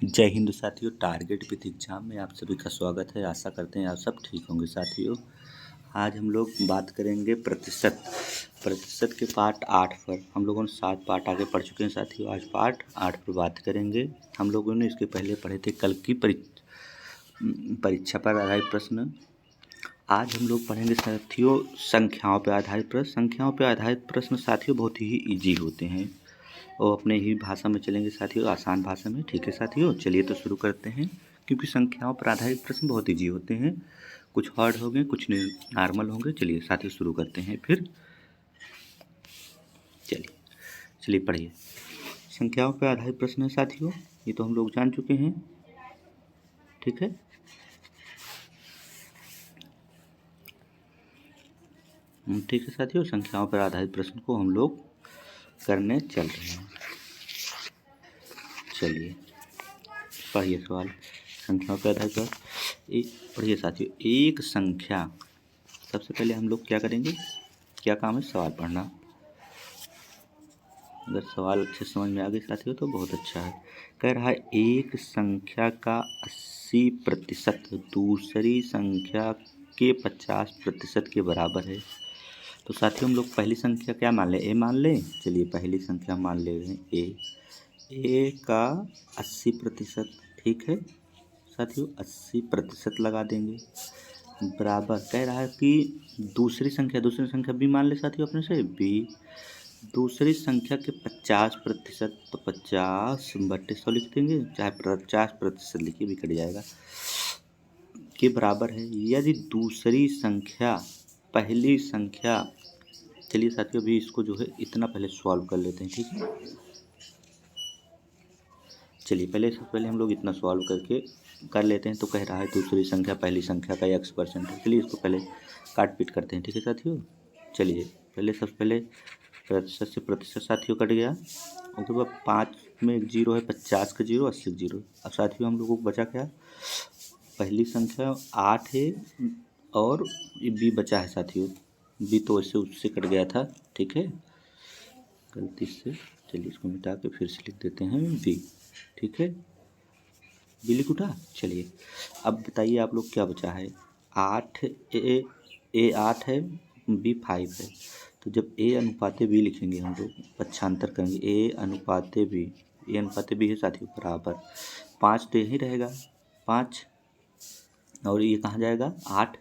जय हिंद साथियों। Target with exam में आप सभी का स्वागत है। आशा करते हैं आप सब ठीक होंगे। साथियों, आज हम लोग बात करेंगे प्रतिशत के पार्ट 8 पर। हम लोगों ने 7 पार्ट आगे पढ़ चुके हैं साथियों। आज पार्ट 8 पर बात करेंगे। हम लोगों ने इसके पहले पढ़े थे कल की परीक्षा पर आधारित प्रश्न। आज हम लोग पढ़ेंगे साथियों संख्याओं पर आधारित प्रश्न। संख्याओं पर आधारित प्रश्न साथियों बहुत ही ईजी होते हैं और अपने ही भाषा में चलेंगे साथियों, आसान भाषा में। ठीक है साथियों, चलिए तो शुरू करते हैं। क्योंकि संख्याओं पर आधारित प्रश्न बहुत ईजी होते हैं, कुछ हार्ड होंगे कुछ नॉर्मल होंगे। चलिए साथियों शुरू करते हैं फिर। चलिए पढ़िए। संख्याओं पर आधारित प्रश्न है साथियों, ये तो हम लोग जान चुके हैं। ठीक है, ठीक है साथियों, संख्याओं पर आधारित प्रश्न को हम लोग करने चल रहे हैं। चलिए पढ़िए सवाल। संख्याओं पर आधारित प्रश्न पढ़िए साथियों। एक संख्या, सबसे पहले हम लोग क्या करेंगे, क्या काम है, सवाल पढ़ना। अगर सवाल अच्छे समझ में आ गए साथियों तो बहुत अच्छा है। कह रहा है एक संख्या का 80% दूसरी संख्या के 50% के बराबर है। तो साथियों हम लोग पहली संख्या क्या मान लें, ए मान लें। चलिए पहली संख्या मान ले रहे हैं ए का 80%। ठीक है साथियों, 80% लगा देंगे। बराबर कह रहा है कि दूसरी संख्या बी मान ले साथियों अपने से। बी दूसरी संख्या के 50%, तो 50/100 लिख देंगे, चाहे 50% लिखिए भी कट जाएगा, के बराबर है। यदि दूसरी संख्या पहली संख्या, चलिए साथियों अभी इसको जो है इतना पहले सॉल्व कर लेते हैं। ठीक है, चलिए सबसे पहले हम लोग इतना सॉल्व करके कर लेते हैं। तो कह रहा है दूसरी संख्या पहली संख्या का x% है। चलिए इसको पहले काट पीट करते हैं। ठीक है साथियों, चलिए सबसे पहले प्रतिशत से प्रतिशत साथियों कट गया। उसके बाद 5 में एक जीरो है, 50 का जीरो, 80 का जीरो। अब साथियों हम लोगों को बचा क्या, पहली संख्या 8 है और बी बचा है साथियों। बी तो वैसे उससे कट गया था। ठीक है, गलती से, चलिए इसको मिटा के फिर से लिख देते हैं बी। ठीक है, बी लिख उठा। चलिए अब बताइए आप लोग क्या बचा है। 8 ए 8 है, बी 5 है। तो जब ए अनुपाते बी लिखेंगे हम लोग, पक्षांतर करेंगे, ए अनुपाते बी है साथियों बराबर 5, तो यही रहेगा 5, और ये कहाँ जाएगा 8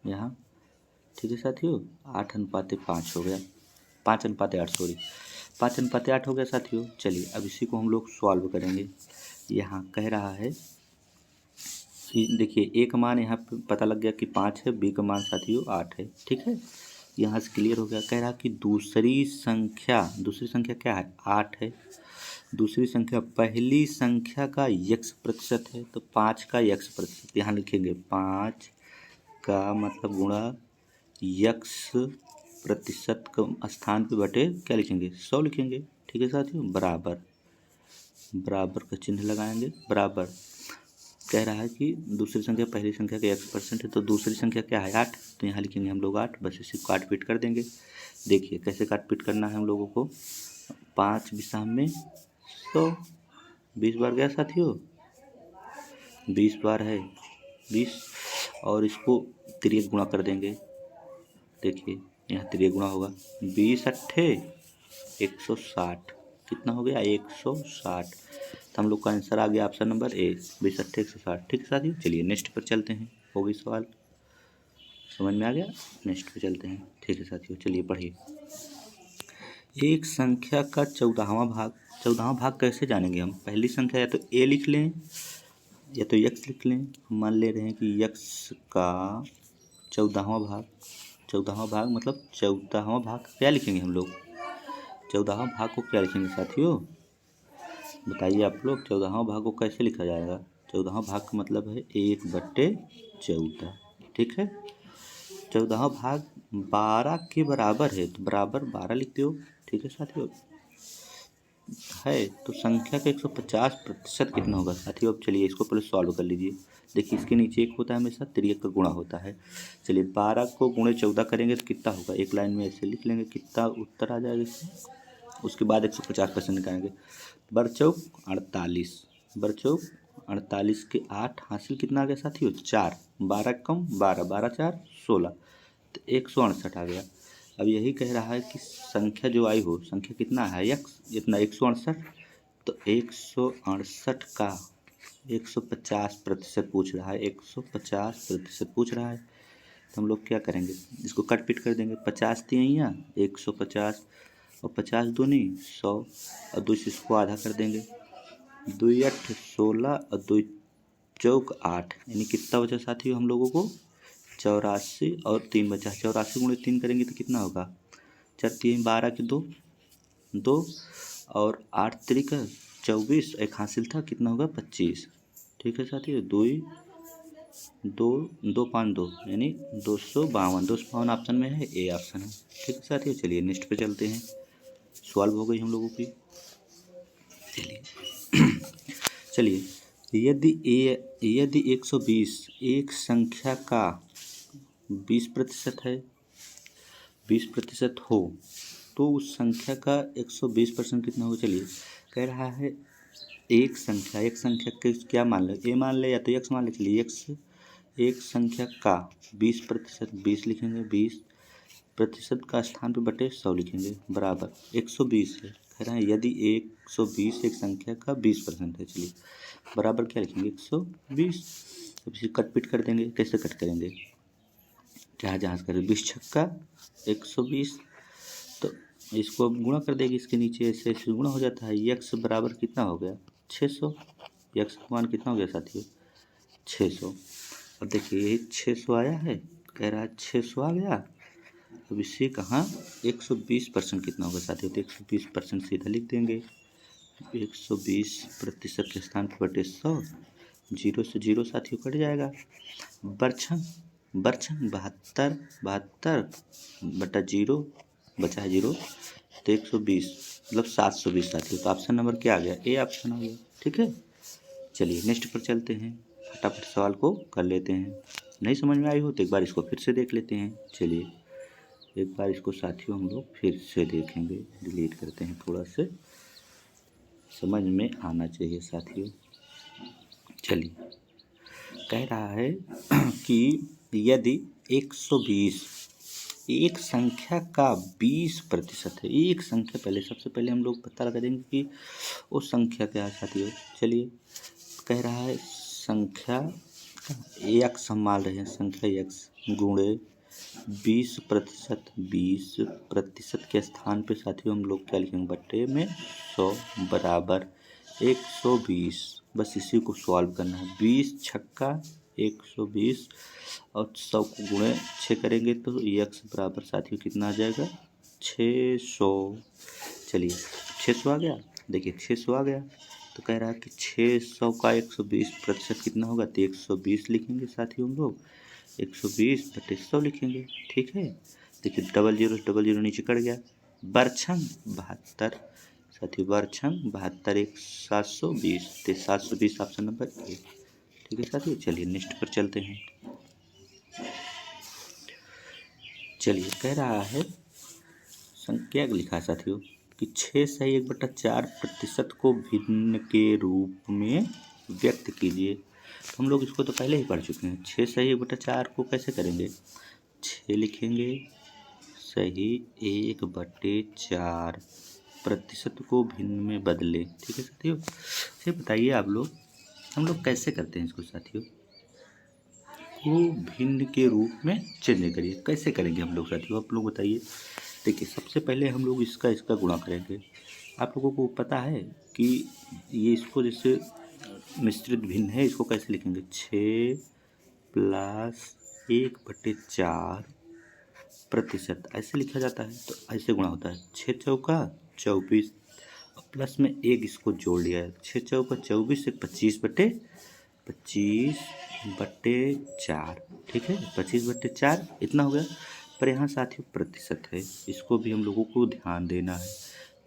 यहाँ। ठीक है साथियों, 8/5 हो गया, 5/8 सॉरी, 5/8 हो गया साथियों। चलिए अब इसी को हम लोग सॉल्व करेंगे। यहाँ कह रहा है कि देखिए ए का मान यहाँ पे पता लग गया कि 5 है, बी का मान साथियों 8 है। ठीक है, यहाँ से क्लियर हो गया। कह रहा कि दूसरी संख्या क्या है, 8 है। दूसरी संख्या पहली संख्या का x% है, तो 5 का x%, यहाँ लिखेंगे 5 का मतलब गुणा x% का स्थान पे बटे क्या लिखेंगे, 100 लिखेंगे। ठीक है साथियों, बराबर का चिन्ह लगाएंगे। बराबर कह रहा है कि दूसरी संख्या पहली संख्या का x% है, तो दूसरी संख्या क्या है 8, तो यहाँ लिखेंगे हम लोग 8। बस इसी को काट पीट कर देंगे। देखिए कैसे काट पीट करना है हम लोगों को। 5 बिसाह में 100, 20 बार गया साथियों, 20 बार है 20, और इसको तिर्यक गुणा कर देंगे। देखिए यहाँ तिर्यक गुणा होगा, 20 अट्ठे 160, कितना हो गया 160। तो हम लोग का आंसर आ गया ऑप्शन नंबर ए, 20 अट्ठे 160। ठीक है साथियों, चलिए नेक्स्ट पर चलते हैं। हो गई सवाल समझ में आ गया, नेक्स्ट पे चलते हैं। ठीक है साथियों, चलिए पढ़िए। एक संख्या का 14वां भाग कैसे जानेंगे हम। पहली संख्या या तो ए लिख लें या तो x लिख लें। हम मान ले रहे हैं कि x का 14वां भाग मतलब 14वां भाग क्या लिखेंगे हम लोग, 14वां भाग को क्या लिखेंगे साथियों, बताइए आप लोग। 14वां भाग को कैसे लिखा जाएगा, 14वां भाग का मतलब है 1/14। ठीक है, 14वां भाग 12 के बराबर है, तो बराबर 12 लिखते हो। ठीक है साथियों, है तो संख्या का 150% कितना होगा साथियों। अब चलिए इसको पहले सॉल्व कर लीजिए। देखिए इसके नीचे एक होता है हमेशा, तिर्यक का गुणा होता है। चलिए 12 को गुणे 14 करेंगे तो कितना होगा, एक लाइन में ऐसे लिख लेंगे, कितना उत्तर आ जाएगा इसमें। उसके बाद 150% निकालेंगे, 12 चौक 48, बरचौक 48 के 8 हासिल कितना आ गया साथियों 4, 12 कम 12, 12 4 16, तो 168 आ गया। अब यही कह रहा है कि संख्या जो आई हो, संख्या कितना है x, इतना 168, तो 168 का 150% पूछ रहा है, 150% पूछ रहा है। तो हम लोग क्या करेंगे, इसको कट पीट कर देंगे। 50 तिहैया 150 और 50 दूनी 100 और 2 से इसको आधा कर देंगे। 2 8 16 और 2 चौक 8, यानी कितना बचा साथियों हम लोगों को 84 और 3 बचा। 84 गुणे 3 करेंगे तो कितना होगा, 4 3 12 के 2 2 और 8 तरीका 24, एक हासिल था कितना होगा 25। ठीक है साथियों, 2 2 2 5 2 यानी 252। 252 ऑप्शन में है, ए ऑप्शन है। ठीक है साथियों, चलिए नेक्स्ट पे चलते हैं। सॉल्व हो गई हम लोगों की। चलिए यदि 120 एक संख्या का 20% है, 20% हो तो उस संख्या का 120% कितना होगा। चलिए कह रहा है एक संख्या के क्या मान ले, ए मान ले या तो एक्स मान ले। चलिए एक्स, एक संख्या का 20%, 20 लिखेंगे, 20% का स्थान पे बटे 100 लिखेंगे, बराबर 120 है। कह रहा है यदि 120 एक संख्या का 20% है। चलिए बराबर क्या लिखेंगे 120। अब इसे कट पीट कर देंगे। कैसे कट करेंगे, जहाँ जहाँ करें 20 छक्का 120, तो इसको अब गुणा कर देंगे। इसके नीचे ऐसे ऐसे गुणा हो जाता है। यक्स बराबर कितना हो गया 600, यक्स का मान कितना हो गया साथियों 600। अब देखिए ये 600 आया है, कह रहा है 600 आ गया। अब इससे कहाँ 120% कितना होगा साथियों, तो 120% सीधा लिख देंगे। 120% के स्थान पर बटे 100, 0 से 0 साथियों कट जाएगा। बरछन 72 बटा 0 बचा है 0, तो 120 मतलब 720 साथियों। तो ऑप्शन नंबर क्या आ गया, ए ऑप्शन आ गया। ठीक है, चलिए नेक्स्ट पर चलते हैं। फटाफट सवाल को कर लेते हैं। नहीं समझ में आई हो तो एक बार इसको फिर से देख लेते हैं। चलिए एक बार इसको साथियों हम लोग फिर से देखेंगे। डिलीट करते हैं, थोड़ा से समझ में आना चाहिए साथियों। चलिए कह रहा है कि यदि 120 एक संख्या का 20% है। एक संख्या, पहले सबसे पहले हम लोग पता लगा देंगे कि वो संख्या क्या है साथियों। चलिए कह रहा है संख्या एक्स हम मान रहे हैं, संख्या एक्स गुणे 20%, 20% के स्थान पे साथियों हम लोग क्या लिखेंगे बट्टे में 100 बराबर 120। बस इसी को सॉल्व करना है। 20 छक्का 120 और 100 को गुणे 6 करेंगे तो एक्स बराबर साथियों कितना आ जाएगा 600। चलिए 600 आ गया, देखिए 600 आ गया। तो कह रहा है कि 600 का 120% कितना होगा, तो 120 लिखेंगे साथियों हम लोग, 120 बटे 100 लिखेंगे। ठीक है, देखिए डबल जीरो नीचे कट गया। बरछन 72 साथियों, बरछन 72 1 720, तो 720 ऑप्शन नंबर ए। ठीक है साथियों, चलिए नेक्स्ट पर चलते हैं। चलिए कह रहा है संख्या लिखा है साथियों कि 6 सही 1/4% को भिन्न के रूप में व्यक्त कीजिए। तो हम लोग इसको तो पहले ही पढ़ चुके हैं। 6 सही 1/4 को कैसे करेंगे, 6 लिखेंगे सही 1/4 प्रतिशत को भिन्न में बदले। ठीक है साथियों, ये बताइए आप लोग, हम लोग कैसे करते हैं इसको साथियों, को भिन्न के रूप में चेंज करिए। कैसे करेंगे हम लोग साथियों, आप लोग बताइए। देखिए सबसे पहले हम लोग इसका गुणा करेंगे। आप लोगों को पता है कि ये इसको जैसे मिश्रित भिन्न है, इसको कैसे लिखेंगे 6 + 1/4 प्रतिशत ऐसे लिखा जाता है। तो ऐसे गुणा होता है 6 चौका 24 प्लस में 1 इसको जोड़ लिया है, 6 चौका 24 से 25/4। ठीक है, 25/4 इतना हो गया। पर यहाँ साथियों प्रतिशत है, इसको भी हम लोगों को ध्यान देना है।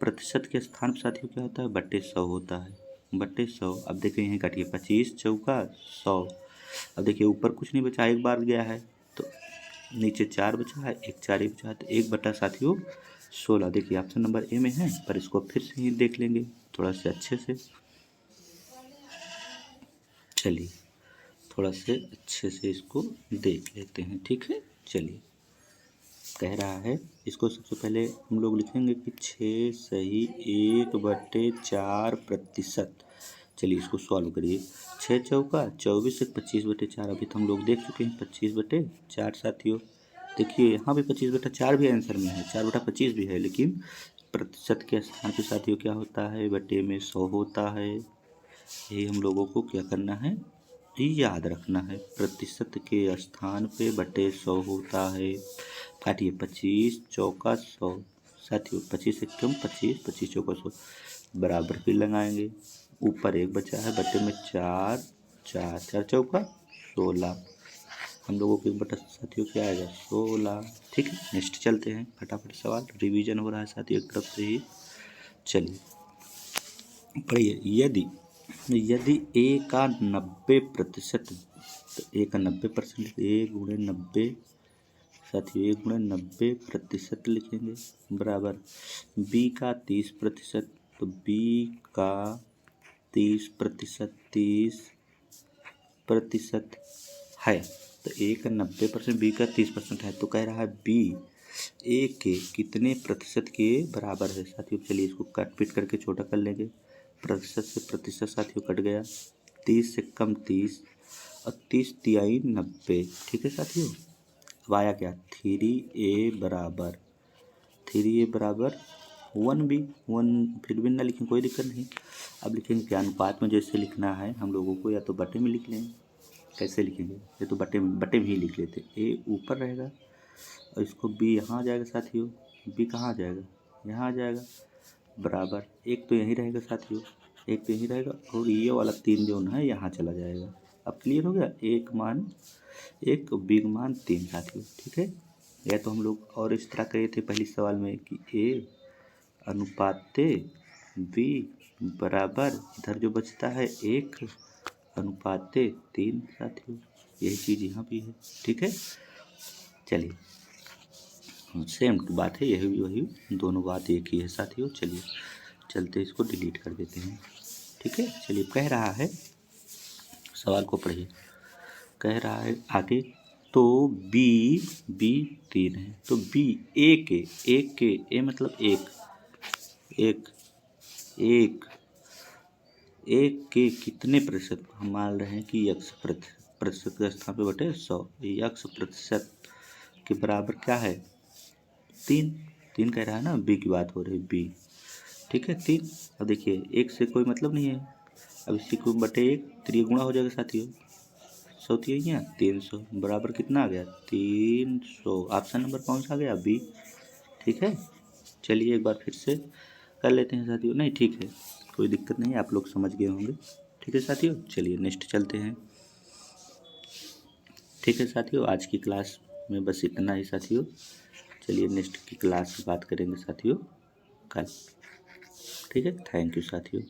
प्रतिशत के स्थान पर साथियों क्या होता है बटे 100 होता है, बटे 100। अब देखिए यहीं काटिए 25 चौका 100। अब देखिए ऊपर कुछ नहीं बचा, एक बार गया है तो नीचे 4 बचा है, एक 4 ही बचा है, तो 1 साथियों 16। देखिए ऑप्शन नंबर ए में है, पर इसको फिर से ही देख लेंगे थोड़ा से अच्छे से। चलिए थोड़ा से अच्छे से इसको देख लेते हैं, ठीक है। चलिए कह रहा है, इसको सबसे पहले हम लोग लिखेंगे कि 6 सही 1/4%। चलिए इसको सॉल्व करिए। 6 चौका 24 एक 25/4, अभी तो हम लोग देख चुके हैं 25/4 साथियों। देखिए यहाँ भी 25/4 भी आंसर में है, 4/25 भी है, लेकिन प्रतिशत के स्थान पे साथियों क्या होता है, बटे में 100 होता है। यही हम लोगों को क्या करना है, याद रखना है। प्रतिशत के स्थान पे बटे 100 होता है। काटिए 25 चौका 100 साथियों, 25 एकम 25, 25 चौका 100 बराबर फिर लगाएंगे। ऊपर 1 बचा है, बटे में 4, 4 4 चौका 16। हम लोगों के बटा साथियों क्या आएगा, 16। ठीक है, नेक्स्ट चलते हैं, फटाफट सवाल रिवीजन हो रहा है साथियों एक तरफ से ही। चलिए पढ़िए, यदि a का 90%, तो a का 90%, 1 गुणे 90 साथियों, 1 गुणे 90% लिखेंगे, बराबर b का 30%, तो b का 30% 30% है, तो a का 90%, b का 30% है, तो कह रहा है b a के कितने प्रतिशत के बराबर है साथियों। चलिए इसको काट पीट करके छोटा कर लेंगे। प्रतिशत से प्रतिशत साथियों कट गया, 30 से कम 30 और 30 तिहाई 90। ठीक है साथियों, अब आया क्या, 3a बराबर 1b, 1 फिर भी ना लिखें कोई दिक्कत नहीं। अब लिखेंगे क्या, अनुपात में जैसे लिखना है हम लोगों को, या तो बटे में लिख लें। कैसे लिखेंगे, ये तो बटे में ही लिख लेते, a ऊपर रहेगा और इसको b यहाँ आ जाएगा साथियों, b कहाँ आ जाएगा, यहाँ आ जाएगा, बराबर एक तो यहीं रहेगा साथियों, एक तो यहीं रहेगा, और ये वाला 3 जो है यहाँ चला जाएगा। अब क्लियर हो गया, एक मान 1 b मान 3 साथियों। ठीक है, या तो हम लोग और इस तरह करे थे पहले सवाल में कि a अनुपाते b बराबर, इधर जो बचता है 1 अनुपाते 3 साथियों, यही चीज़ यहाँ भी है। ठीक है, चलिए सेम बात है, यही वही दोनों बात एक ही है साथियों। चलिए चलते इसको डिलीट कर देते हैं। ठीक है, चलिए कह रहा है, सवाल को पढ़िए, कह रहा है आगे, तो b 3 है, तो b a के a मतलब एक के कितने प्रतिशत, हम मान रहे हैं कि x प्रतिशत के स्थान पे बटे 100, x प्रतिशत के बराबर क्या है, 3 कह रहा है ना, b की बात हो रही है, b। ठीक है 3। अब देखिए एक से कोई मतलब नहीं है, अब इसी को बटे 1, तो ये गुणा हो जाएगा साथियों, 100 3 300 बराबर कितना आ गया, 300। ऑप्शन नंबर कौन सा आ गया, बी। ठीक है, चलिए एक बार फिर से कर लेते हैं साथियों, नहीं ठीक है कोई दिक्कत नहीं, आप लोग समझ गए होंगे। ठीक है साथियों, चलिए नेक्स्ट चलते हैं। ठीक है साथियों, आज की क्लास में बस इतना ही साथियों। चलिए नेक्स्ट की क्लास की बात करेंगे साथियों कल। ठीक है, थैंक यू साथियों।